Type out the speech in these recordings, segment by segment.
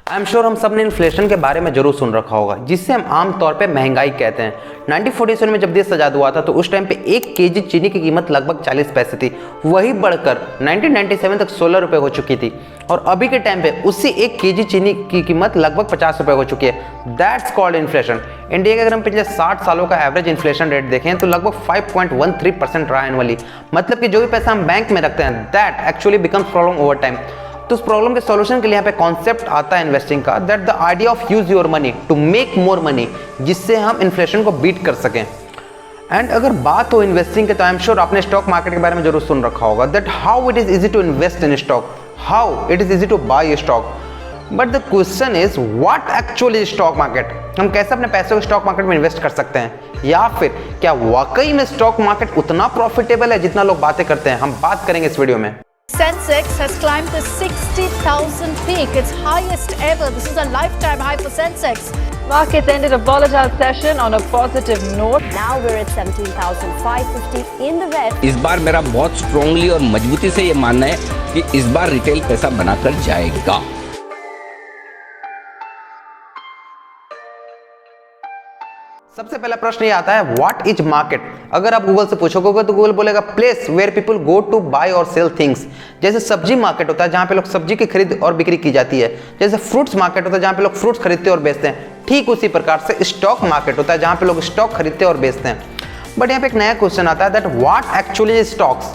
I am sure हम सब ने इन्फ्लेशन के बारे में जरूर सुन रखा होगा, जिससे हम आम तौर पे महंगाई कहते हैं। 1947 में जब देश आज़ाद हुआ था तो उस टाइम पे 1 केजी चीनी की कीमत लगभग 40 पैसे थी। वही बढ़कर 1997 तक 16 रुपये हो चुकी थी और अभी के टाइम पे उसी 1 केजी चीनी की कीमत लगभग 50 रुपये हो चुकी है। That's called inflation. इंडिया के अगर हम पिछले 60 सालों का एवरेज इन्फ्लेशन रेट देखें तो लगभग 5.13% रहा एनुअली। मतलब कि जो भी पैसा हम बैंक में रखते हैं that actually becomes problem over time. तो उस प्रॉब्लम के सॉल्यूशन के लिए यहाँ पे कॉन्सेप्ट आता है इन्वेस्टिंग का, that the idea of use your money to make more money, जिससे हम इन्फ्लेशन को बीट कर सकें। एंड अगर बात हो इन्वेस्टिंग के तो आई एम श्योर आपने स्टॉक मार्केट के बारे में जरूर सुन रखा होगा, that how it is easy to invest in stock, how it is easy to buy stock. But the question is what actually stock market. हम कैसे अपने पैसे को स्टॉक मार्केट में इन्वेस्ट कर सकते हैं, या फिर क्या वाकई में स्टॉक मार्केट उतना प्रॉफिटेबल है जितना लोग बातें करते हैं, हम बात करेंगे इस वीडियो में। Sensex has climbed the 60,000 peak, its highest ever. This is a lifetime high for Sensex. Markets ended a volatile session on a positive note. Now we're at 17,550 in the red. इस बार मेरा बहुत strongly और मजबूती से ये मानना है कि इस बार रिटेल पैसा बनाकर जाएगा। सबसे पहला प्रश्न ये आता है व्हाट इज मार्केट। अगर आप गूगल से पूछोगे तो गूगल बोलेगा place where people go to buy और सेल थिंग्स। जैसे सब्जी मार्केट होता है जहां पे लोग सब्जी की खरीद और बिक्री की जाती है, जैसे फ्रूट्स मार्केट होता है जहां पे लोग फ्रूट्स खरीदते और बेचते हैं, ठीक उसी प्रकार से स्टॉक मार्केट होता है जहां पे लोग स्टॉक खरीदते और बेचते हैं। बट यहाँ पे एक नया क्वेश्चन आता है that what actually is stocks.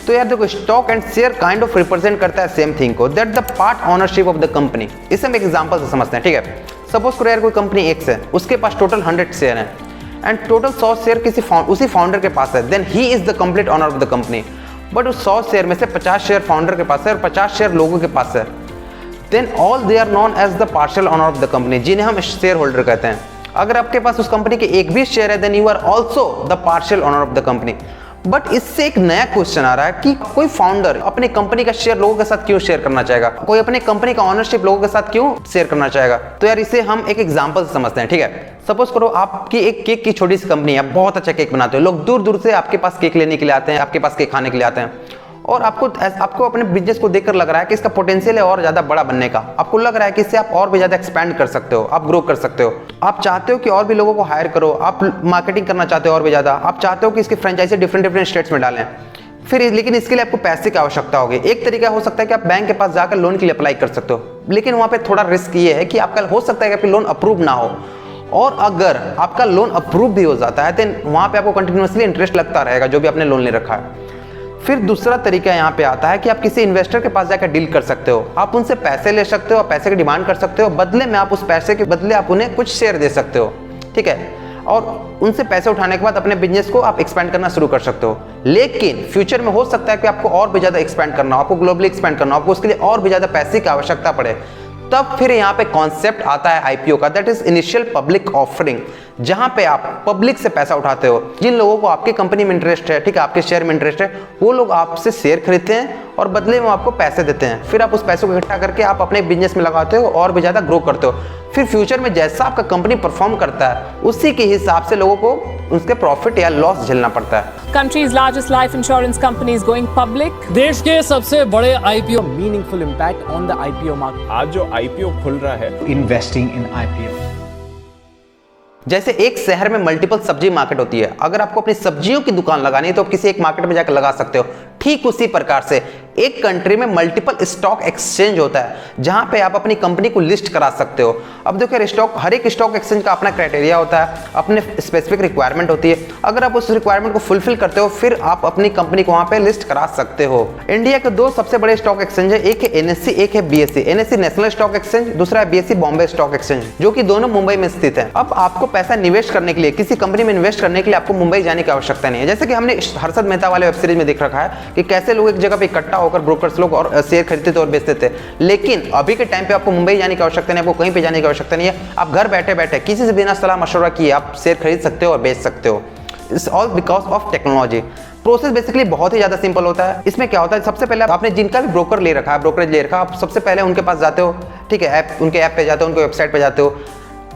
तो यार देखो, stock and share kind of represent करता है सेम थिंग को, that the part ownership of the company. इसे हम एक एग्जांपल से समझते हैं, ठीक है। सपोज करो यार कोई कंपनी X है, उसके पास टोटल 100 शेयर हैं एंड टोटल 100 शेयर उसी फाउंडर के पास है, then he is the complete owner of the company. But उस 100 शेयर में से 50 शेयर फाउंडर के पास है और 50 शेयर लोगों के पास है, then all they are known as the partial owner of the company, जिन्हें हम शेयर होल्डर कहते हैं। अगर आपके पास उस कंपनी के एक भी शेयर है then you are also the partial owner of the company. But इससे एक नया क्वेश्चन आ रहा है कि कोई फाउंडर अपनी कंपनी का शेयर लोगों के साथ क्यों शेयर करना चाहेगा, कोई अपनी कंपनी का ओनरशिप लोगों के साथ क्यों शेयर करना चाहेगा। तो यार इसे हम एक एग्जांपल से समझते हैं, ठीक है। सपोज करो आपकी एक केक की छोटी सी कंपनी है, बहुत अच्छा केक बनाते हो, लोग दूर दूर से आपके पास केक लेने के लिए आते हैं, आपके पास केक खाने के लिए आते हैं, और आपको अपने बिजनेस को देखकर लग रहा है कि इसका पोटेंशियल है और ज़्यादा बड़ा बनने का। आपको लग रहा है कि इससे आप और भी ज़्यादा एक्सपैंड कर सकते हो, आप ग्रो कर सकते हो, आप चाहते हो कि और भी लोगों को हायर करो, आप मार्केटिंग करना चाहते हो और भी ज़्यादा, आप चाहते हो कि इसकी फ्रेंचाइजी डिफरेंट स्टेट्स में डालें। फिर लेकिन इसके लिए आपको पैसे की आवश्यकता होगी। एक तरीका हो सकता है कि आप बैंक के पास जाकर लोन के लिए अप्लाई कर सकते हो, लेकिन वहाँ पे थोड़ा रिस्क ये है कि आपका हो सकता है कि आपकी लोन अप्रूव ना हो, और अगर आपका लोन अप्रूव भी हो जाता है तो वहाँ पे आपको कंटिन्यूसली इंटरेस्ट लगता रहेगा जो भी आपने लोन ले रखा है। फिर दूसरा तरीका यहाँ पे आता है कि आप किसी इन्वेस्टर के पास जाकर डील कर सकते हो, आप उनसे पैसे ले सकते हो, पैसे की डिमांड कर सकते हो, बदले में आप उस पैसे के बदले आप उन्हें कुछ शेयर दे सकते हो, ठीक है। और उनसे पैसे उठाने के बाद अपने बिजनेस को आप एक्सपेंड करना शुरू कर सकते हो। लेकिन फ्यूचर में हो सकता है कि आपको और भी ज़्यादा एक्सपेंड करना हो, आपको ग्लोबली एक्सपेंड करना हो, आपको उसके लिए और भी ज़्यादा पैसे की आवश्यकता पड़े, तब फिर यहाँ पे कॉन्सेप्ट आता है आईपीओ का, that is initial public offering, जहां पे आप पब्लिक से पैसा उठाते हो। जिन लोगों को आपकी कंपनी में इंटरेस्ट है, ठीक है, आपके शेयर में इंटरेस्ट है, वो लोग आपसे शेयर खरीदते हैं और बदले में आपको पैसे देते हैं। फिर आप उस पैसों को इकट्ठा करके आप अपने बिजनेस में लगाते हो और भी ज़्यादा ग्रो करते हो। फिर फ्यूचर में जैसा आपका कंपनी परफॉर्म करता है उसी के हिसाब से लोगों को उसके प्रॉफिट या लॉस झेलना पड़ता है। Country's largest life insurance company is going public. देश के सबसे बड़े IPO meaningful impact on the IPO market. आज जो आईपीओ खुल रहा है, Investing in IPO. जैसे एक शहर में मल्टीपल सब्जी मार्केट होती है, अगर आपको अपनी सब्जियों की दुकान लगानी है तो आप किसी एक मार्केट में जाकर लगा सकते हो। ठीक उसी प्रकार से एक कंट्री में मल्टीपल स्टॉक एक्सचेंज होता है जहां पे आप अपनी कंपनी को लिस्ट करा सकते हो। अब देखो स्टॉक, हर एक स्टॉक एक्सचेंज का अपना क्राइटेरिया होता है, अपने स्पेसिफिक रिक्वायरमेंट होती है। अगर आप उस रिक्वायरमेंट को फुलफिल करते हो फिर आप अपनी कंपनी को वहां पे लिस्ट करा सकते हो। इंडिया के 2 सबसे बड़े स्टॉक एक्सचेंज है, एक है एनएससी, एक है BSc. NSC national stock exchange, दूसरा है बीएससी बॉम्बे स्टॉक एक्सचेंज, जो कि दोनों मुंबई में स्थित है। अब आपको पैसा निवेश करने के लिए, किसी कंपनी में इन्वेस्ट करने के लिए आपको मुंबई जाने की आवश्यकता नहीं है। जैसे कि हमने हर्षद मेहता वाले वेब सीरीज में देख रखा है कि कैसे लोग एक जगह पे इकट्ठा होकर ब्रोकर्स लोग और शेयर खरीदते थे और बेचते थे। लेकिन अभी के टाइम पे आपको मुंबई जाने की आवश्यकता नहीं, आपको कहीं पे जाने की आवश्यकता नहीं है। आप घर बैठे बैठे किसी से बिना सलाह मशवरा किए आप शेयर खरीद सकते हो और बेच सकते हो। It's all because of technology. Process basically बहुत ही ज्यादा सिंपल होता है। इसमें क्या होता है, सबसे पहले आपने जिनका भी ब्रोकर ले रखा है, ब्रोकरेज ले रखा, आप सबसे पहले उनके पास जाते हो, ठीक है, उनके ऐप पे जाते हो, उनके वेबसाइट पे जाते हो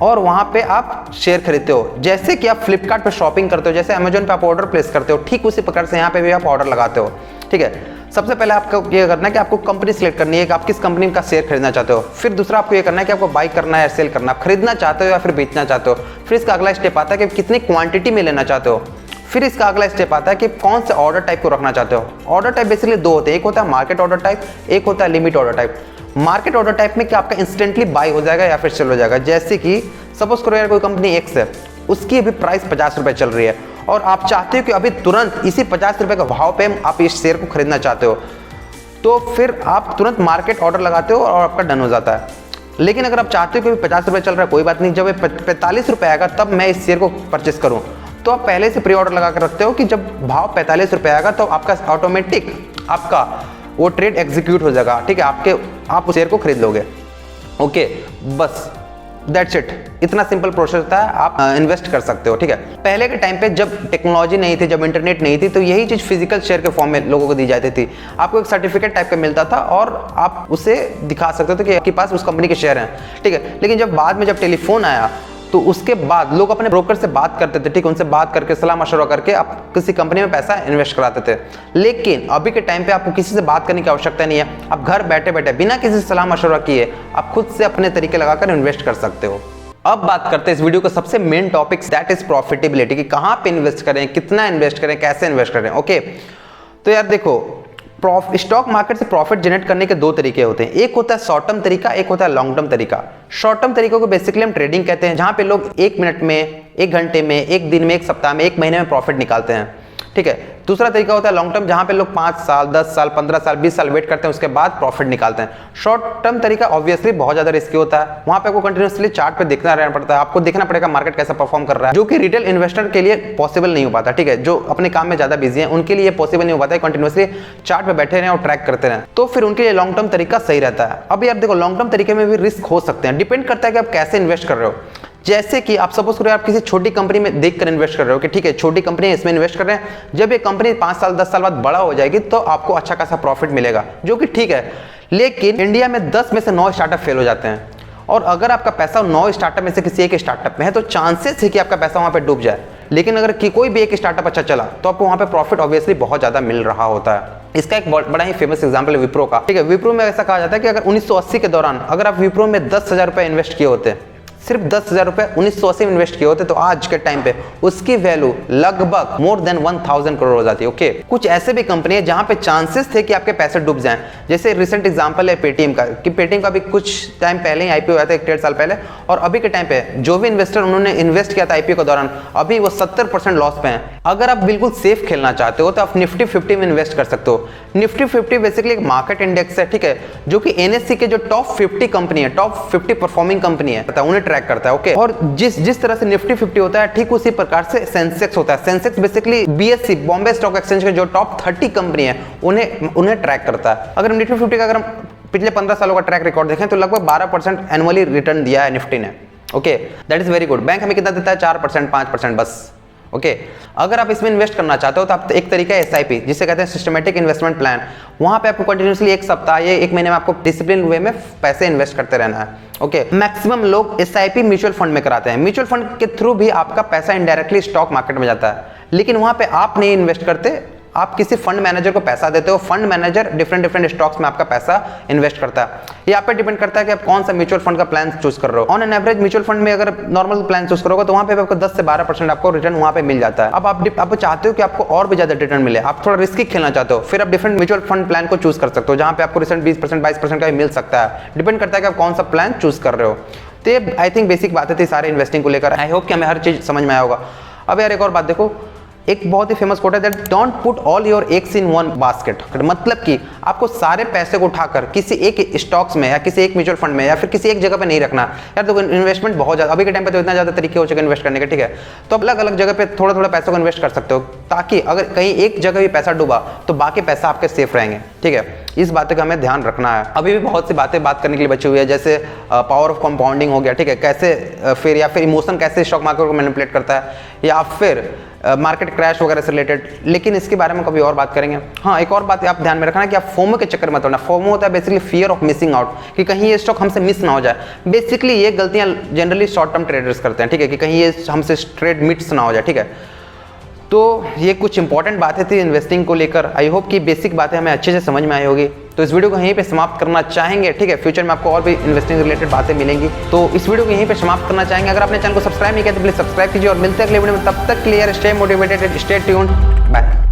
और वहां पे आप शेयर खरीदते हो। जैसे कि आप फ्लिपकार्ट पे शॉपिंग करते हो, जैसे अमेजोन पे आप ऑर्डर प्लेस करते हो, ठीक उसी प्रकार से यहाँ पे भी आप ऑर्डर लगाते हो। ठीक है। सबसे पहले आपको ये करना है कि आपको कंपनी सिलेक्ट करनी है कि आप किस कंपनी का शेयर खरीदना चाहते हो। फिर दूसरा आपको ये करना है कि आपको बाई करना है या सेल करना है, खरीदना चाहते हो या फिर बेचना चाहते हो। फिर इसका अगला स्टेप आता है कि कितनी क्वांटिटी में लेना चाहते हो। फिर इसका अगला स्टेप आता है कि कौन से ऑर्डर टाइप को रखना चाहते हो। ऑर्डर टाइप बेसिकली दो होते हैं, एक होता है मार्केट ऑर्डर टाइप, एक होता है limit order type. Market order type में कि आपका इंस्टेंटली बाई हो जाएगा या फिर सेल हो जाएगा। जैसे कि सपोज करो यार कोई कंपनी एक्स है, उसकी अभी प्राइस 50 रुपये चल रही है और आप चाहते हो कि अभी तुरंत इसी 50 रुपये के भाव पे आप इस शेयर को खरीदना चाहते हो, तो फिर आप तुरंत मार्केट ऑर्डर लगाते हो और आपका डन हो जाता है। लेकिन अगर आप चाहते हो कि 50 रुपये चल रहा है, कोई बात नहीं, जब 45 रुपये आएगा तब मैं इस शेयर को परचेस करूँ, तो आप पहले से प्री ऑर्डर लगा कर रखते हो कि जब भाव 45 रुपये आएगा तो आपका ऑटोमेटिक आपका वो ट्रेड एग्जीक्यूट हो जाएगा। ठीक है, आप उस शेयर को खरीद लोगे। ओके, बस दैट्स इट। इतना सिंपल प्रोसेस होता है, आप इन्वेस्ट कर सकते हो। ठीक है, पहले के टाइम पे जब टेक्नोलॉजी नहीं थी, जब इंटरनेट नहीं थी, तो यही चीज़ फिजिकल शेयर के फॉर्म में लोगों को दी जाती थी। आपको एक सर्टिफिकेट टाइप का मिलता था और आप उसे दिखा सकते थे कि आपके पास उस कंपनी के शेयर हैं। ठीक है, लेकिन जब बाद में जब टेलीफोन आया तो उसके बाद लोग अपने ब्रोकर से बात करते थे। ठीक है, उनसे बात करके सलाह मशवरा करके आप किसी कंपनी में पैसा इन्वेस्ट कराते थे। लेकिन अभी के टाइम पे आपको किसी से बात करने की आवश्यकता नहीं है। आप घर बैठे बैठे बिना किसी से सलाह मशवरा किए आप खुद से अपने तरीके लगाकर इन्वेस्ट कर सकते हो। अब बात करते हैं इस वीडियो का सबसे main topic, that is profitability, कि कहाँ पे इन्वेस्ट करें, कितना इन्वेस्ट करें, कैसे इन्वेस्ट करें। ओके, तो यार देखो, स्टॉक मार्केट से प्रॉफिट जनरेट करने के दो तरीके होते हैं। एक होता है शॉर्ट टर्म तरीका, एक होता है लॉन्ग टर्म तरीका। शॉर्ट टर्म तरीकों को बेसिकली हम ट्रेडिंग कहते हैं, जहां पे लोग 1 मिनट में, 1 घंटे में, 1 दिन में, 1 सप्ताह में, 1 महीने में प्रॉफिट निकालते हैं। ठीक है, दूसरा तरीका होता है लॉन्ग टर्म, जहां पे लोग 5 साल, 10 साल, 15 साल, 20 साल वेट करते हैं, उसके बाद प्रॉफिट निकालते हैं। शॉर्ट टर्म तरीका ऑब्वियसली बहुत ज्यादा रिस्की होता है। वहां पे आपको कंटिन्यूसली चार्ट पे देखना रहना पड़ता है, आपको देखना पड़ेगा मार्केट कैसा परफॉर्म कर रहा है, जो कि रिटेल इन्वेस्टर के लिए पॉसिबल नहीं हो पाता। ठीक है, जो अपने काम में ज्यादा बिजी है उनके लिए पॉसिबल नहीं हो पाता है कंटिन्यूसली चार्ट पे बैठे रहें और ट्रैक करते रहें, तो फिर उनके लिए लॉन्ग टर्म तरीका सही रहता है। अब यार देखो, लॉन्ग टर्म तरीके में भी रिस्क हो सकते हैं, डिपेंड करता है कि आप कैसे इन्वेस्ट कर रहे हो। जैसे कि आप सपोज करो आप किसी छोटी कंपनी में देखकर इन्वेस्ट कर रहे हो कि ठीक है छोटी कंपनी है, इसमें इन्वेस्ट कर रहे हैं, जब ये कंपनी 5 साल 10 साल बाद बड़ा हो जाएगी तो आपको अच्छा खासा प्रॉफिट मिलेगा, जो कि ठीक है। लेकिन इंडिया में 10 में से 9 स्टार्टअप फेल हो जाते हैं, और अगर आपका पैसा 9 स्टार्टअप में से किसी एक स्टार्टअप में है तो चांसेस है कि आपका पैसा वहां पे डूब जाए। लेकिन अगर कोई भी एक स्टार्टअप अच्छा चला तो आपको वहां पे प्रॉफिट ऑब्वियसली बहुत ज्यादा मिल रहा होता है। इसका एक बड़ा ही फेमस एग्जांपल है विप्रो का। ठीक है, विप्रो में ऐसा कहा जाता है कि अगर 1980 के दौरान अगर आप विप्रो में 10,000 रुपए इन्वेस्ट किए होते, सिर्फ 10,000 रुपए 1980 में इन्वेस्ट किए होते, तो आज के टाइम पे उसकी वैल्यू लगभग मोर देन 1000 करोड़ हो जाती है। ओके, कुछ ऐसे भी कंपनी है जहां पे चांसेस थे कि आपके पैसे डूब जाएं। जैसे रिसेंट एग्जांपल है पेटीएम का, कि पेटीएम का भी कुछ टाइम पहले ही आईपीओ आया था, 1-1.5 साल पहले, और अभी के टाइम पे जो भी इन्वेस्टर उन्होंने इन्वेस्ट किया था आईपीओ के दौरान, अभी वो 70% लॉस पे हैं। अगर आप बिल्कुल सेफ खेलना चाहते हो तो आप निफ्टी 50 में इन्वेस्ट कर सकते हो। निफ्टी 50 बेसिकली एक मार्केट इंडेक्स है, ठीक है, जो कि एनएससी के जो टॉप 50 कंपनी है, टॉप 50 परफॉर्मिंग कंपनी है, उन्हें ट्रैक करता है। ओके, और जिस तरह से निफ्टी 50 होता है, ठीक उसी प्रकार से सेंसेक्स होता है। Sensex basically BSc, Bombay stock exchange के जो टॉप 30 कंपनी है उन्हें ट्रैक करता है। अगर निफ्टी 50 का अगर हम पिछले 15 सालों का ट्रैक रिकॉर्ड देखें तो लगभग 12% एनुअली रिटर्न दिया है निफ्टी ने। Okay, that is very good. Bank हमें कितना देता है? 4%, 5% बस। ओके, अगर आप इसमें इन्वेस्ट करना चाहते हो तो आप एक तरीका है एसआईपी, जिसे कहते हैं सिस्टमैटिक इन्वेस्टमेंट प्लान। वहां पे आपको कंटिन्यूसली 1 सप्ताह या 1 महीने में आपको डिसिप्लिन वे में पैसे इन्वेस्ट करते रहना है। ओके, मैक्सिमम लोग एसआईपी म्यूचुअल फंड में कराते हैं। म्यूचुअल फंड के थ्रू भी आपका पैसा इनडायरेक्टली स्टॉक मार्केट में जाता है, लेकिन वहां पे आप नहीं इन्वेस्ट करते, आप किसी फंड मैनेजर को पैसा देते हो। फंड मैनेजर डिफरेंट स्टॉक्स में आपका पैसा इन्वेस्ट करता है। ये आप पे डिपेंड करता है कि आप कौन सा म्यूचुअल फंड का प्लान चूज कर रहे हो। On an average mutual fund में अगर नॉर्मल प्लान चूज करोगे तो वहां पे आपको 10 से 12% आपको रिटर्न वहां पे मिल जाता है। अब आप चाहते हो कि आपको और भी ज्यादा रिटर्न मिले, आप थोड़ा रिस्की खेलना चाहते हो, फिर आप डिफरेंट म्यूचुअल फंड प्लान को चूज कर सकते हो, जहां पे आपको रिटर्न 20%, 22% का भी मिल सकता है। डिपेंड करता है कि आप कौन सा प्लान चूज कर रहे हो। तो ये आई थिंक बेसिक बातें थी सारे इन्वेस्टिंग को लेकर। आई होप कि हमें हर चीज समझ में आया होगा। अब यार एक और बात देखो, एक बहुत ही फेमस कोट है that don't put all your eggs in one basket. मतलब कि आपको सारे पैसे को उठाकर किसी एक स्टॉक्स में या किसी एक म्यूचुअल फंड में या फिर किसी एक जगह पे नहीं रखना। यार तो इन्वेस्टमेंट बहुत ज्यादा, अभी के टाइम पे तो इतना ज्यादा तरीके हो चुके इन्वेस्ट करने के, ठीक है, तो अलग अलग जगह पे थोड़ा थोड़ा पैसों को इन्वेस्ट कर सकते हो, ताकि अगर कहीं एक जगह भी पैसा डूबा तो बाकी पैसा आपके सेफ रहेंगे। ठीक है, इस बात का हमें ध्यान रखना है। अभी भी बहुत सी बातें बात करने के लिए बची हुई है, जैसे पावर ऑफ कंपाउंडिंग हो गया, ठीक है, कैसे फिर या फिर इमोशन कैसे स्टॉक मार्केट को मैनिपुलेट करता है, या फिर मार्केट क्रैश वगैरह से रिलेटेड, लेकिन इसके बारे में कभी और बात करेंगे। हाँ, एक और बात आप ध्यान में रखना कि आप फोमो के चक्कर में होना। फोमो होता है basically fear of missing out, कि कहीं ये स्टॉक हमसे मिस ना हो जाए। बेसिकली ये गलतियां जनरली शॉर्ट टर्म ट्रेडर्स करते हैं, ठीक है, कि कहीं ये हमसे ट्रेड मिस ना हो जाए। ठीक है, तो ये कुछ इंपॉर्टेंट बातें थी इन्वेस्टिंग को लेकर। आई होप कि बेसिक बातें हमें अच्छे से समझ में आई होगी। तो इस वीडियो को यहीं पे समाप्त करना चाहेंगे, ठीक है। फ्यूचर में आपको और भी इन्वेस्टिंग रिलेटेड बातें मिलेंगी, तो इस वीडियो को यहीं पे समाप्त करना चाहेंगे। अगर आपने चैनल को सब्सक्राइब नहीं किया तो प्लीज सब्सक्राइब कीजिए और मिलते हैं अगले वीडियो में। तब तक clear, stay motivated, stay tuned, bye.